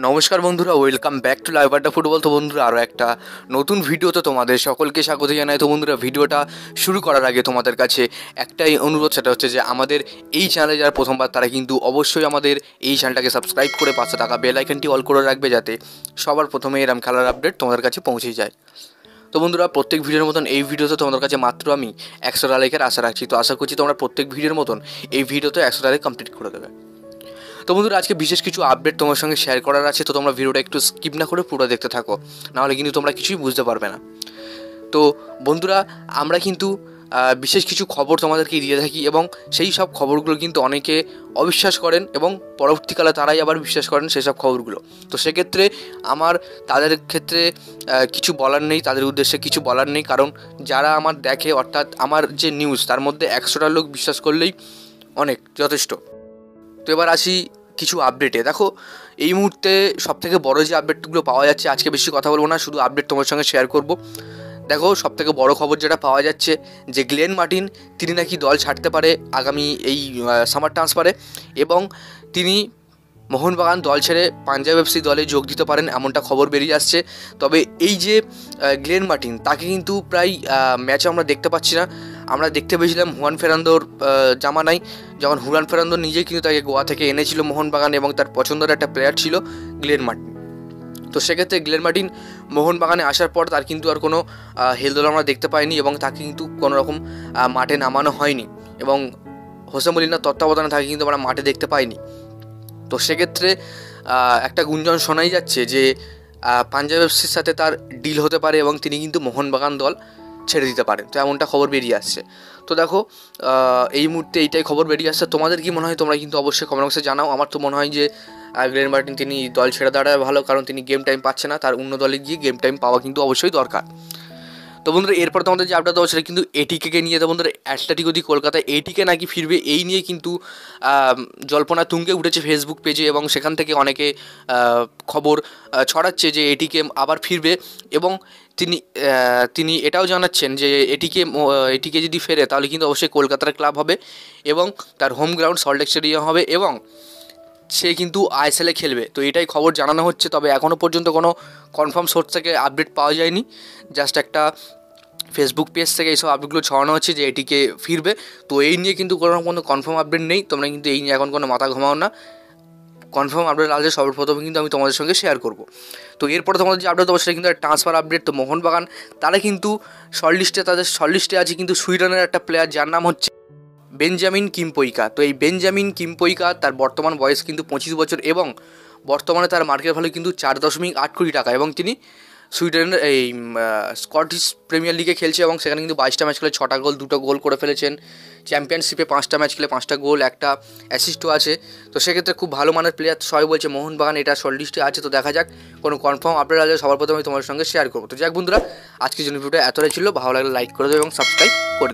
নমস্কার বন্ধুরা, welcome back to live আড্ডা ফুটবল। তো বন্ধুরা, আরও একটা নতুন ভিডিওতে তোমাদের সকলকে স্বাগত জানাই। তো বন্ধুরা, ভিডিওটা শুরু করার আগে তোমাদের কাছে একটাই অনুরোধ, সেটা হচ্ছে যে আমাদের এই চ্যানেলে যারা প্রথমবার তারা কিন্তু অবশ্যই আমাদের এই চ্যানেলটাকে সাবস্ক্রাইব করে পাশে থাকা বেল আইকনটি অল করে রাখবে, যাতে সবার প্রথমে এরম খেলার আপডেট তোমাদের কাছে পৌঁছে যায়। তো বন্ধুরা, প্রত্যেক ভিডিওর মতন এই ভিডিওতে তোমাদের কাছে মাত্র আমি 100টা লাইকের আশা রাখছি। তো আশা করছি তোমরা প্রত্যেক ভিডিওর মতন এই ভিডিওতে 100টা লাইক কমপ্লিট করে দেবে। তো বন্ধুরা, আজকে বিশেষ কিছু আপডেট তোমার সঙ্গে শেয়ার করার আছে, তো তোমরা ভিডিওটা একটু স্কিপ না করে পুরো দেখতে থাকো, নাহলে কিন্তু তোমরা কিছুই বুঝতে পারবে না। তো বন্ধুরা, আমরা কিন্তু বিশেষ কিছু খবর তোমাদেরকে দিয়ে থাকি, এবং সেই সব খবরগুলো কিন্তু অনেকে অবিশ্বাস করেন এবং পরবর্তীকালে তারাই আবার বিশ্বাস করেন সেই সব খবরগুলো। তো সেক্ষেত্রে আমার তাদের ক্ষেত্রে কিছু বলার নেই, তাদের উদ্দেশ্যে কিছু বলার নেই, কারণ যারা আমার দেখে, অর্থাৎ আমার যে নিউজ, তার মধ্যে 100টা লোক বিশ্বাস করলেই অনেক যথেষ্ট। তো এবার আসি কিছু আপডেটে। দেখো, এই মুহূর্তে সবথেকে বড় যে আপডেটগুলো পাওয়া যাচ্ছে, আজকে বেশি কথা বলবো না, শুধু আপডেট তোমার সঙ্গে শেয়ার করব। দেখো, সবথেকে বড় খবর যেটা পাওয়া যাচ্ছে, যে গ্লেন মার্টিন তিনি নাকি দল ছাড়তে পারে আগামী এই সামার ট্রান্সফারে, এবং তিনি মোহনবাগান দল ছেড়ে পাঞ্জাব এফসি দলে যোগ দিতে পারেন, এমনটা খবর বেরিয়ে আসছে। তবে এই যে গ্লেন মার্টিন, তাকে কিন্তু প্রায় ম্যাচে আমরা দেখতে পাচ্ছি না। আমরা দেখতে পেয়েছিলাম হুয়ান ফেরান্দোর জামানায়, যখন হুয়ান ফেরান্দো নিজেই কিন্তু তাকে গোয়া থেকে এনেছিল মোহনবাগান, এবং তার পছন্দের একটা প্লেয়ার ছিল গ্লেন মার্টিন। তো সেক্ষেত্রে গ্লেন মার্টিন মোহনবাগানে আসার পর তার কিন্তু আর কোনো হেলদোল আমরা দেখতে পাইনি, এবং তাকে কিন্তু কোনো রকম মাঠে নামানো হয়নি, এবং হোসে মলিনার তত্ত্বাবধানে তাকে কিন্তু আমরা মাঠে দেখতে পাইনি। তো সেক্ষেত্রে একটা গুঞ্জন শোনাই যাচ্ছে যে পাঞ্জাব এফসির সাথে তার ডিল হতে পারে, এবং তিনি কিন্তু মোহনবাগান দল ছেড়ে দিতে পারেন। তো এমনটা খবর বেরিয়ে আসছে। তো দেখো, এই মুহূর্তে এইটাই খবর বেরিয়ে আসছে। তোমাদের কি মনে হয় তোমরা কিন্তু অবশ্যই কমেন্ট বক্সে জানাও। আমার তো মনে হয় যে গ্লেন মার্টিন তিনি দল ছেড়ে দাঁড়ায় ভালো, কারণ তিনি গেম টাইম পাচ্ছে না, তার অন্য দলে গিয়ে গেম টাইম পাওয়া কিন্তু অবশ্যই দরকার। তো বন্ধুরা, এরপর তোমাদের যে আপডেট দেওয়া সেটা কিন্তু এটিকে নিয়ে। তো বন্ধুরা, অ্যাটলেটিকো দি কলকাতায় এটিকে নাকি ফিরবে, এই নিয়ে কিন্তু জল্পনা তুঙ্গে উঠেছে ফেসবুক পেজে, এবং সেখান থেকে অনেকে খবর ছড়াচ্ছে যে এটিকে আবার ফিরবে, এবং তিনি এটাও জানাচ্ছেন যে এটিকে যদি ফেরে তাহলে কিন্তু অবশ্যই কলকাতার ক্লাব হবে, এবং তার হোম গ্রাউন্ড সল্টলেক স্টেডিয়াম হবে, এবং সে কিন্তু আইএসএলে খেলবে। তো এটাই খবর জানানো হচ্ছে, তবে এখনও পর্যন্ত কোনো কনফার্ম সোর্স থেকে আপডেট পাওয়া যায়নি। জাস্ট একটা ফেসবুক পেজ থেকে এইসব আপডেটগুলো ছড়ানো হচ্ছে যে এটিকে ফিরবে। তো এই নিয়ে কিন্তু কোনো কনফার্ম আপডেট নেই, তোমরা কিন্তু এই নিয়ে এখন কোনো মাথা ঘামাও না। কনফার্ম আপডেট আসলে সর্বপ্রথমে কিন্তু আমি তোমাদের সঙ্গে শেয়ার করব। তো এরপরে তোমাদের যে আপডেট দেবো সেটা কিন্তু ট্রান্সফার আপডেট। তো মোহনবাগান তারা কিন্তু তাদের শর্টলিস্টে আছে কিন্তু সুইডেনের একটা প্লেয়ার, যার নাম হচ্ছে বেঞ্জামিন কিমপইকা। তো এই বেঞ্জামিন কিমপইকা, তার বর্তমান বয়স কিন্তু 25 বছর, এবং বর্তমানে তার মার্কেট ভ্যালু কিন্তু 4.8 কোটি টাকা, এবং তিনি সুইডেনের এই স্কটিশ প্রিমিয়ার লিগে খেলছে, এবং সেখানে কিন্তু 22টা ম্যাচ খেলে 6টা গোল, 2টো গোল করে ফেলেছেন। চ্যাম্পিয়নশিপে 5টা ম্যাচ খেলে 5টা গোল, একটা অ্যাসিস্টও আছে। তো সেক্ষেত্রে খুব ভালো মানের প্লেয়ার, সবাই বলছে মোহনবাগান এটা শর্টলিস্টে আছে। তো দেখা যাক, কোনো কনফার্ম আপডেট আসলে সবার প্রথমে আমি তোমার সঙ্গে শেয়ার করবো। তো যাক বন্ধুরা, আজকের জন্য ভিডিওটা এতটাই ছিল। ভালো লাগলে লাইক করে দেবে এবং সাবস্ক্রাইব করে দেবে।